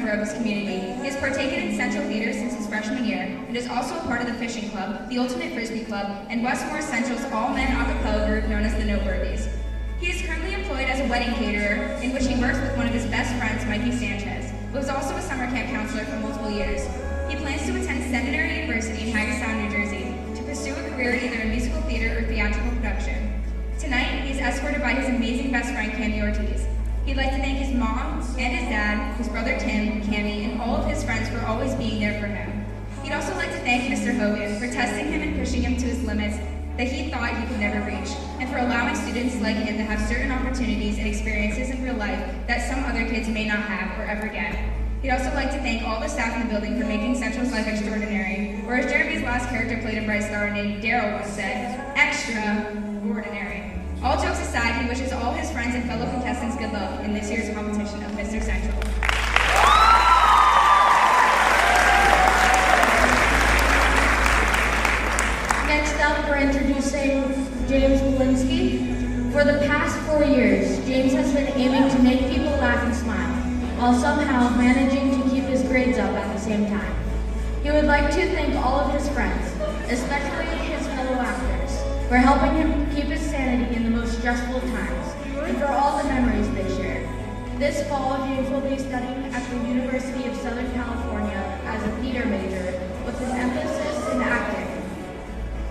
member of his community. He has partaken in Central Theater since his freshman year and is also a part of the Fishing Club, the Ultimate Frisbee Club, and Westmore Central's all-men a cappella group known as the Noteworthies. He is currently employed as a wedding caterer, in which he works with one of his best friends, Mikey Sanchez, who is also a summer camp counselor for multiple years. He plans to attend Seminary University in Haggerstown, New Jersey, to pursue a career either in musical theater or theatrical production. Tonight, he is escorted by his amazing best friend, Cami Ortiz. He'd like to thank his mom and his dad, his brother Tim, Cami, and all of his friends for always being there for him. He'd also like to thank Mr. Hogan for testing him and pushing him to his limits that he thought he could never reach, and for allowing students like him to have certain opportunities and experiences in real life that some other kids may not have or ever get. He'd also like to thank all the staff in the building for making Central's life extraordinary, or as Jeremy's last character played a bright star named Daryl once said, extra-ordinary. All jokes aside, he wishes all his friends and fellow contestants good luck in this year's competition of Mr. Central. Next up, we're introducing James Walensky. For the past 4 years, James has been aiming to make people laugh and smile, while somehow managing to keep his grades up at the same time. He would like to thank all of his friends, especially his fellow actors, for helping him keep his sanity in the most stressful times, and for all the memories they shared. This fall, James will be studying at the University of Southern California as a theater major, with an emphasis in acting.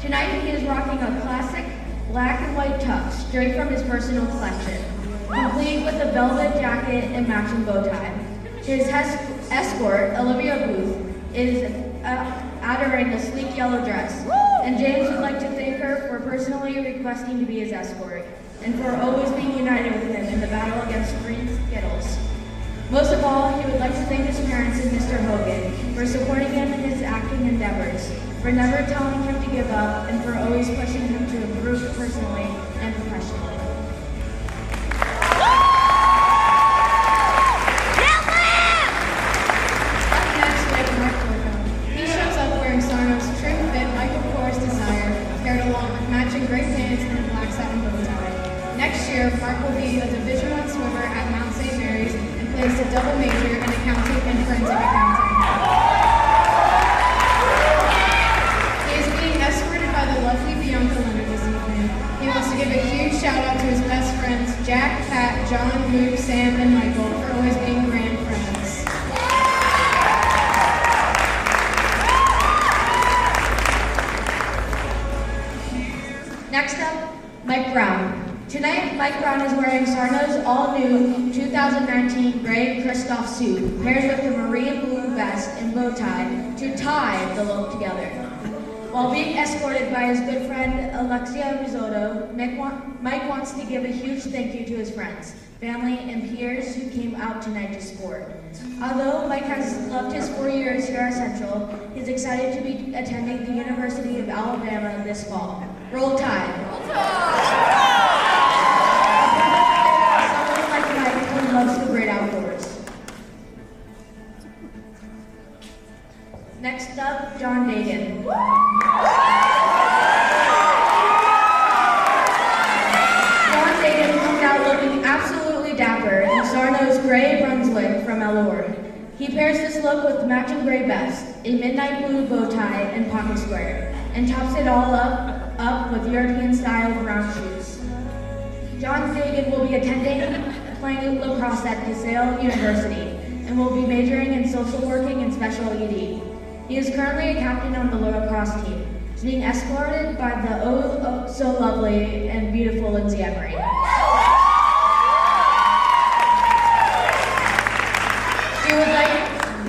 Tonight, he is rocking a classic black and white tux straight from his personal collection, complete with a velvet jacket and matching bow tie. His escort, Olivia Booth, is adoring a sleek yellow dress, and James would like to thank her for personally requesting to be his escort, and for always being united with him in the battle against green Skittles. Most of all, he would like to thank his parents and Mr. Hogan for supporting him in his acting endeavors, for never telling him to give up, and for always pushing him to improve personally and professionally. Mark will be a Division I swimmer at Mount St. Mary's and plays a double major in accounting and forensic accounting. He is being escorted by the lovely Bianca Leonard this evening. He wants to give a huge shout out to his best friends, Jack, Pat, John, Luke, Sam, and Michael, for always being grand friends. Next up, Mike Brown. Tonight, Mike Brown is wearing Sarno's all-new 2019 gray Christoph suit, paired with the marine blue vest and bow tie to tie the look together. While being escorted by his good friend Alexia Risotto, Mike wants to give a huge thank you to his friends, family, and peers who came out tonight to support. Although Mike has loved his 4 years here at Central, he's excited to be attending the University of Alabama this fall. Roll Tide! Roll Tide! Loves the great outdoors. Next up, John Dagan. John Dagan comes out looking absolutely dapper in Sarno's gray Brunswick from Allure. He pairs this look with matching gray vest, a midnight blue bow tie, and pocket square, and tops it all up with European-style brown shoes. John Dagan will be playing lacrosse at DeSalle University, and will be majoring in social working and special ED. He is currently a captain on the lacrosse team. He's being escorted by the oh so lovely and beautiful Lindsay Emery.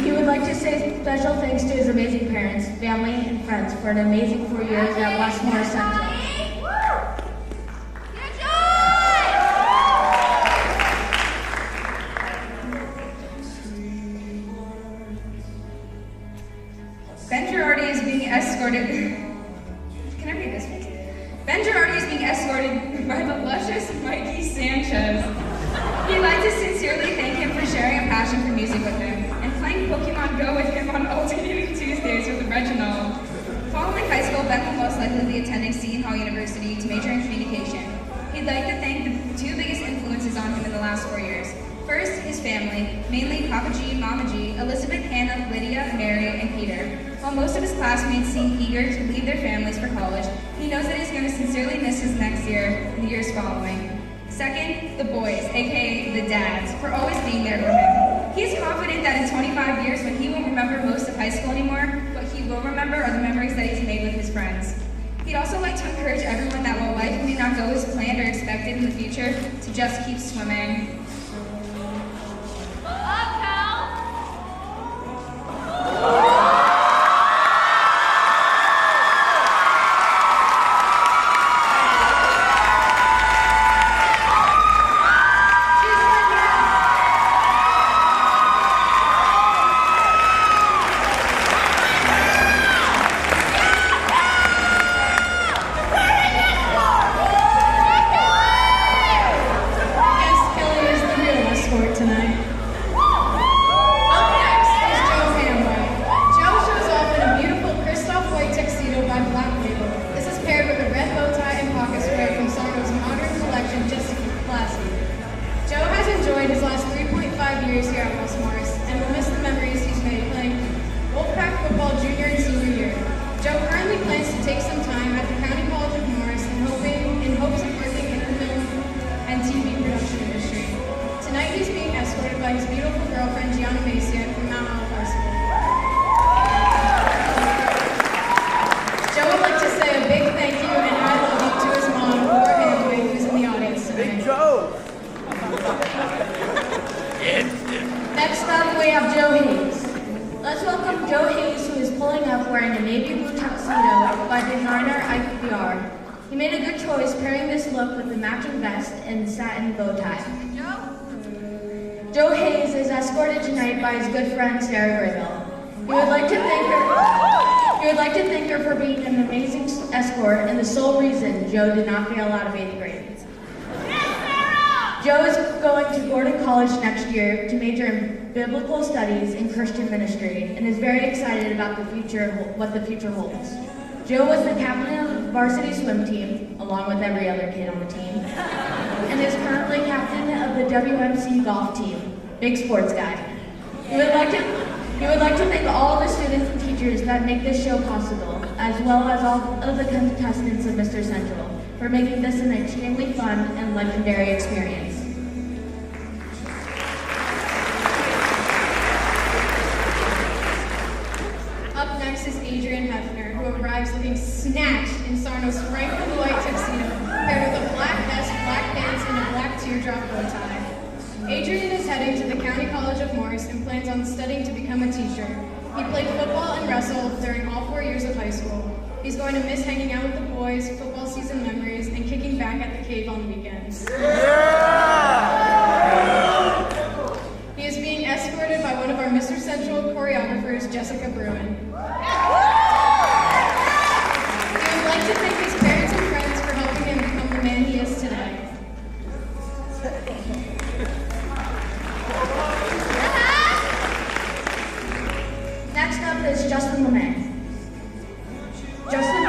He would like to say special thanks to his amazing parents, family, and friends for an amazing 4 years at Westmore Central. Ben Girardi is being escorted. Can I read this, please? Ben Girardi is being escorted by the luscious Mikey Sanchez. He'd like to sincerely thank him for sharing a passion for music with him and playing Pokemon Go with him on alternating Tuesdays with Reginald. Following high school, Ben will most likely be attending Seton Hall University to major in communication. He'd like to thank the two biggest influences on him in the last 4 years, First, his family, mainly Papa G, Mama G, Elizabeth, Hannah, Lydia, Mary, and Peter. While most of his classmates seem eager to leave their families for college, he knows that he's going to sincerely miss his next year and the years following. Second, the boys, aka the dads, for always being there for him. He is confident that in 25 years, when he won't remember most of high school anymore, what he will remember are the memories that he's made with his friends. He'd also like to encourage everyone that while life may not go as planned or expected in the future, to just keep swimming. Joe Hayes is escorted tonight by his good friend Sarah Graybill. He would like to thank her for being an amazing escort and the sole reason Joe did not fail out of 8th grade. Joe is going to Gordon College next year to major in biblical studies and Christian ministry and is very excited about what the future holds. Joe was the captain of the varsity swim team, along with every other kid on the team, and is currently captain of the WMC golf team. Big sports guy. He would like to thank all the students and teachers that make this show possible, as well as all of the contestants of Mr. Central, for making this an extremely fun and legendary experience. Up next is Adrian Hefner, who arrives looking snatched in Sarno's frank blue white tuxedo, paired with a black vest, black pants, and a black teardrop bow tie. Adrian is heading to the County College of Morris and plans on studying to become a teacher. He played football and wrestled during all 4 years of high school. He's going to miss hanging out with the boys, football season memories, and kicking back at the cave on weekends. He is being escorted by one of our Mr. Central choreographers, Jessica Bruin. He would like to thank his parents and friends for helping him become the man he is today. Next up is Justin LeMay. Justin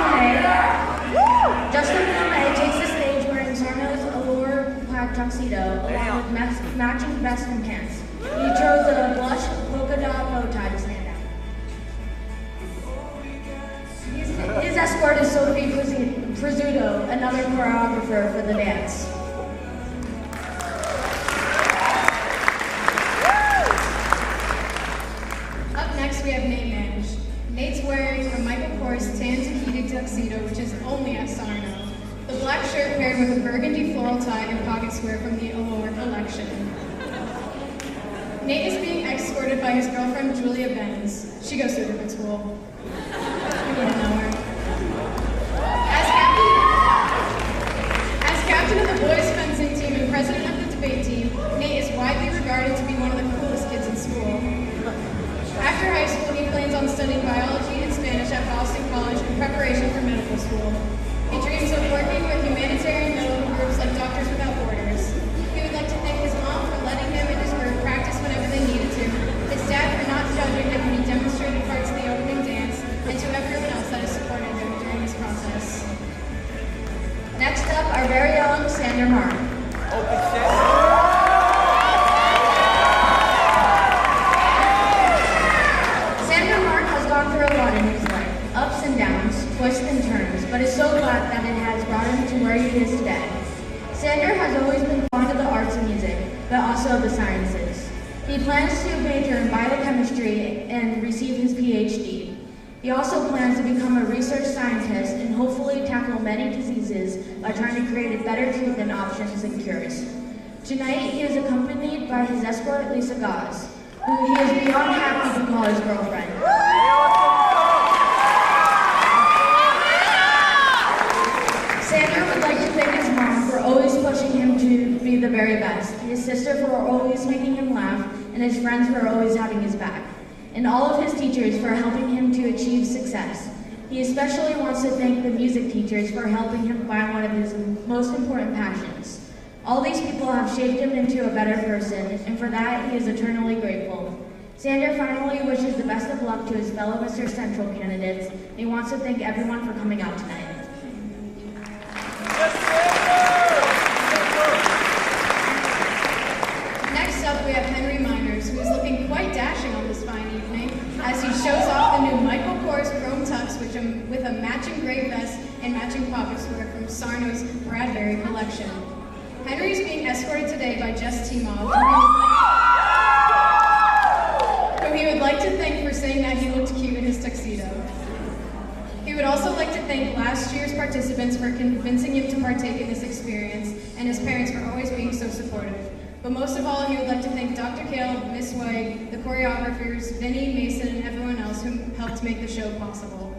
LeMay takes the stage wearing Sarno's Allure plaid tuxedo along with matching vest and pants. He chose a blush polka dot bow tie to stand out. His escort is Sophie Prizzuto, another choreographer for the dance. We have Nate Mange. Nate's wearing a Michael Kors tan Tahiti tuxedo, which is only at Sarno. The black shirt paired with a burgundy floral tie and pocket square from the Allure collection. Nate is being escorted by his girlfriend, Julia Benz. She goes to a different school. You wouldn't know her. As captain of the boys fencing team and president of the debate team, Nate is widely regarded to be one of the coolest kids in school. After high school, he plans on studying biology and Spanish at Boston College in preparation for medical school. He dreams of working with humanitarian medical groups like Doctors Without Borders. He would like to thank his mom for letting him and his group practice whenever they needed to, his dad for not judging him when he demonstrated parts of the opening dance, and to everyone else that has supported him during this process. Next up, our very own Sander Martin. the sciences. He plans to major in biochemistry and receive his PhD. He also plans to become a research scientist and hopefully tackle many diseases by trying to create better treatment options and cures. Tonight, he is accompanied by his escort, Lisa Gauze, who he is beyond happy to call his girlfriend. Sander would like to thank his mom for always pushing him to be the very best, his sister for always making him laugh, and his friends for always having his back, and all of his teachers for helping him to achieve success. He especially wants to thank the music teachers for helping him find one of his most important passions. All these people have shaped him into a better person, and for that he is eternally grateful. Sander finally wishes the best of luck to his fellow Mr. Central candidates, and he wants to thank everyone for coming out tonight. Next up, we have Henry Miners, who is looking quite dashing on this fine evening as he shows off the new Michael Kors Chrome Tux with a matching gray vest and matching pocket square from Sarno's Bradbury collection. Henry is being escorted today by Jess Timov, who he would like to thank for saying that he looked cute in his tuxedo. He would also like to thank last year's participants for convincing him to partake in this experience, and his parents for always being so supportive. But most of all, he would like to thank Dr. Kale, Miss White, the choreographers, Vinny, Mason, and everyone else who helped make the show possible.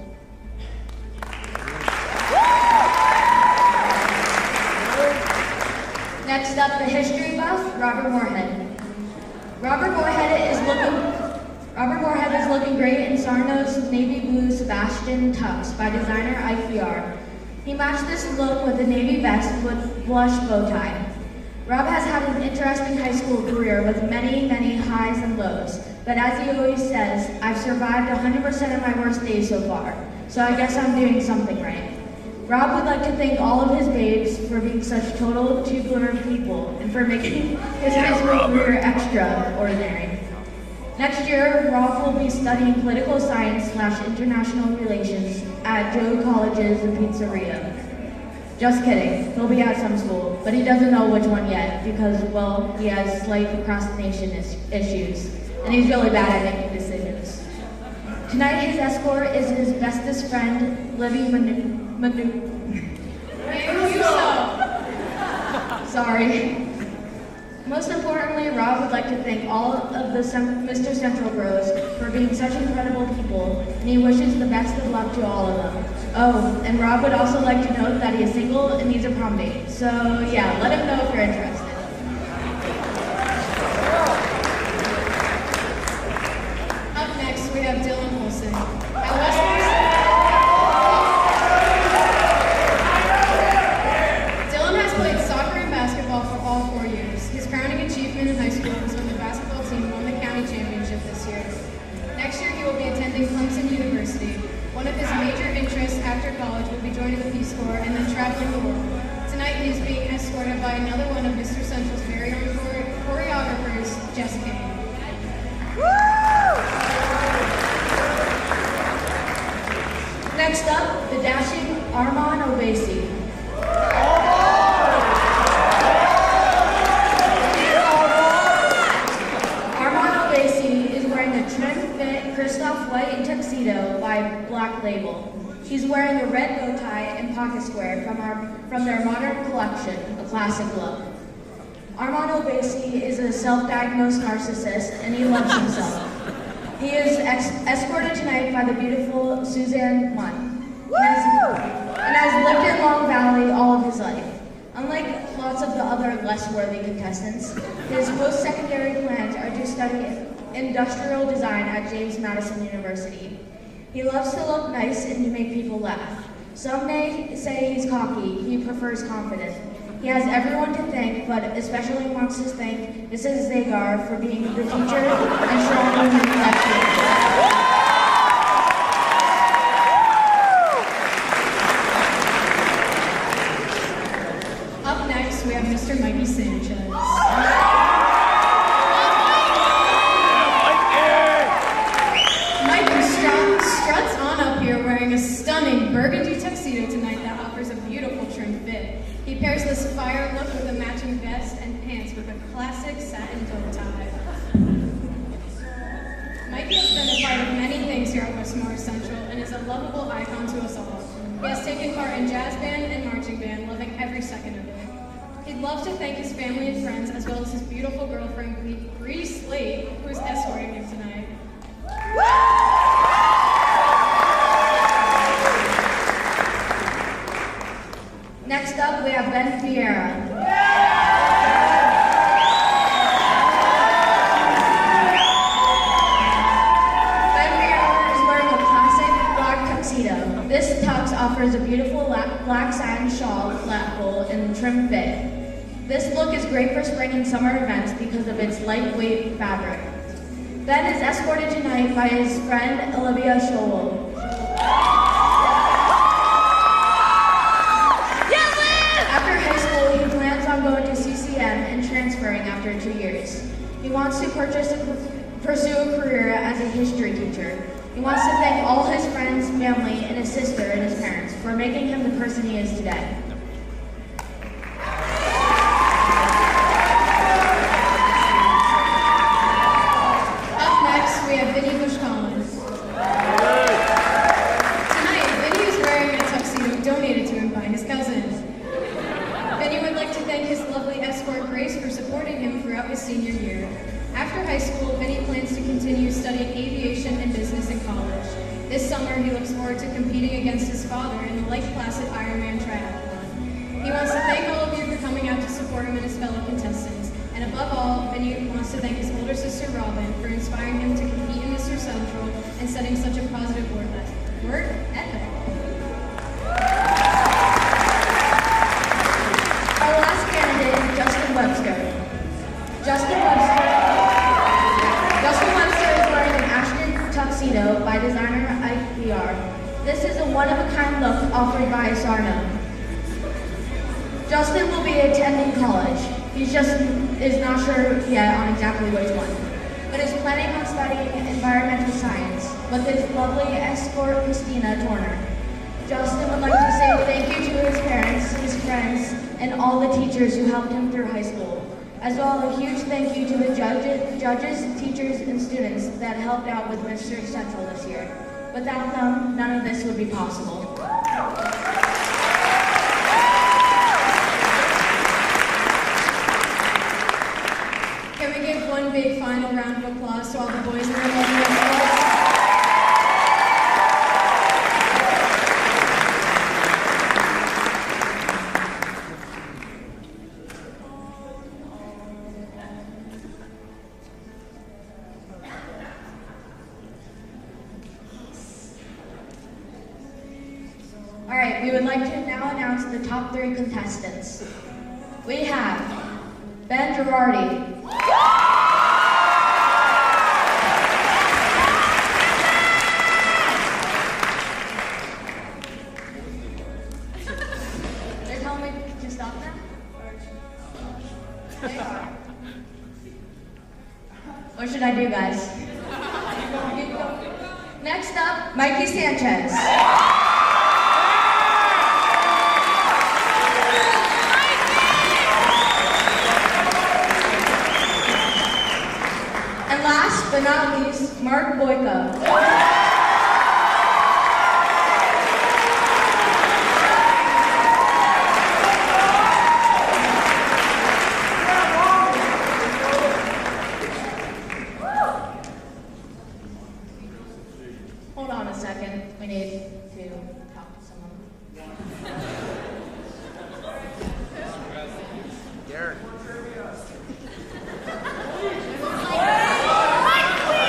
Next up, the history buff, Robert Moorhead. Robert Moorhead is looking great in Sarno's navy blue Sebastian tux by designer IPR. He matched this look with a navy vest with blush bow tie. Rob has had an interesting high school career with many, many highs and lows, but as he always says, I've survived 100% of my worst days so far, so I guess I'm doing something right. Rob would like to thank all of his babes for being such total tubular people and for making his high school career extraordinary. Next year, Rob will be studying political science / international relations at Joe Colleges and Pizzeria. Just kidding, he'll be at some school, but he doesn't know which one yet because, well, he has slight procrastination issues, and he's really bad at making decisions. Tonight, his escort is his bestest friend, Livy Sorry. Most importantly, Rob would like to thank all of the Mr. Central Bros for being such incredible people, and he wishes the best of luck to all of them. Oh, and Rob would also like to note that he is single and needs a prom date. So yeah, let him know if you're interested. Up next, we have Dylan Olson. Dylan has played soccer and basketball for all 4 years. His crowning achievement in high school was when the basketball team won the county championship this year. Next year, he will be attending Clemson University. One of his major interests after college will be joining the Peace Corps and then traveling the world. Tonight, he is being escorted by another one of Mr. Central's very own choreographers, Jess King. Next up, the dashing Armand Obasi. Armand Obasi is wearing a trim-fit Christoph White tuxedo by Black Label. He's wearing a red bow tie and pocket square from their modern collection, a classic look. Armand Obasi is a self-diagnosed narcissist, and he loves himself. He is escorted tonight by the beautiful Suzanne Munn, and has lived in Long Valley all of his life. Unlike lots of the other less worthy contestants, his post-secondary plans are to study industrial design at James Madison University. He loves to look nice and to make people laugh. Some may say he's cocky, he prefers confident. He has everyone to thank, but especially wants to thank Mrs. Zagar for being the teacher and strong woman lecturer. Up next, we have Mr. Mikey Sanchez. Mikey struts on up here wearing a stunning burgundy tuxedo tonight that offers a beautiful trim fit. He pairs this fire look with a matching vest and pants with a classic satin bow tie. Mikey has been a part of many things here at West Morris Central and is a lovable icon to us all. He has taken part in jazz band and marching band, loving every second of it. He'd love to thank his family and friends, as well as his beautiful girlfriend, Bree Slate, who is escorting him tonight. Next up, we have Ben Vieira. This tux offers a beautiful black satin shawl lap bowl and trim fit. This look is great for spring and summer events because of its lightweight fabric. Ben is escorted tonight by his friend Olivia Scholl. After high school, he plans on going to CCM and transferring after 2 years. He wants to pursue a career as a history teacher. He wants to thank all his friends, family, and his sister and his parents for making him the person he is today. Up next, we have Vinny Bush Collins. Tonight, Vinny is wearing a tuxedo donated to him by his cousin. Vinny would like to thank his lovely escort, Grace, for supporting him throughout his senior year. After high school, Vinny plans to continue studying aviation and business in college. This summer, he looks forward to competing against his father in the Lake Placid Ironman triathlon. He wants to thank all of you for coming out to support him and his fellow contestants. And above all, Vinny wants to thank his older sister, Robin, for inspiring him to compete in Mr. Central and setting such a positive work ethic. Our last candidate is Justin Webster. Justin Webster is wearing an Ashton tuxedo by designer IPR. This is a one-of-a-kind look offered by Sarno. Justin will be attending college. He just is not sure yet on exactly which one, but is planning on studying environmental science with his lovely escort, Christina Turner. Justin would like to say thank you to his parents, his friends, and all the teachers who helped him through high school. As well, a huge thank you to the judges, teachers, and students that helped out with Mr. Central this year. Without them, none of this would be possible. Can we give one big final round of applause to all the boys in the room? Alright, we would like to now announce the top 3 contestants. We have Ben Girardi. They're telling me to stop now? They are. What should I do, guys? Next up, Mikey Sanchez. And last but not least, Mark Boyko. Hold on a second. We need to talk to someone. Derek.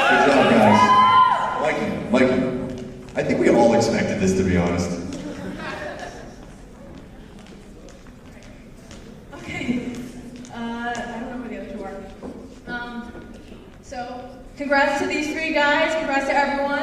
Good job, guys. Mikey, I think we all expected this, to be honest. Okay. I don't know who the other two are. So, congrats to these 3 guys. Congrats to everyone.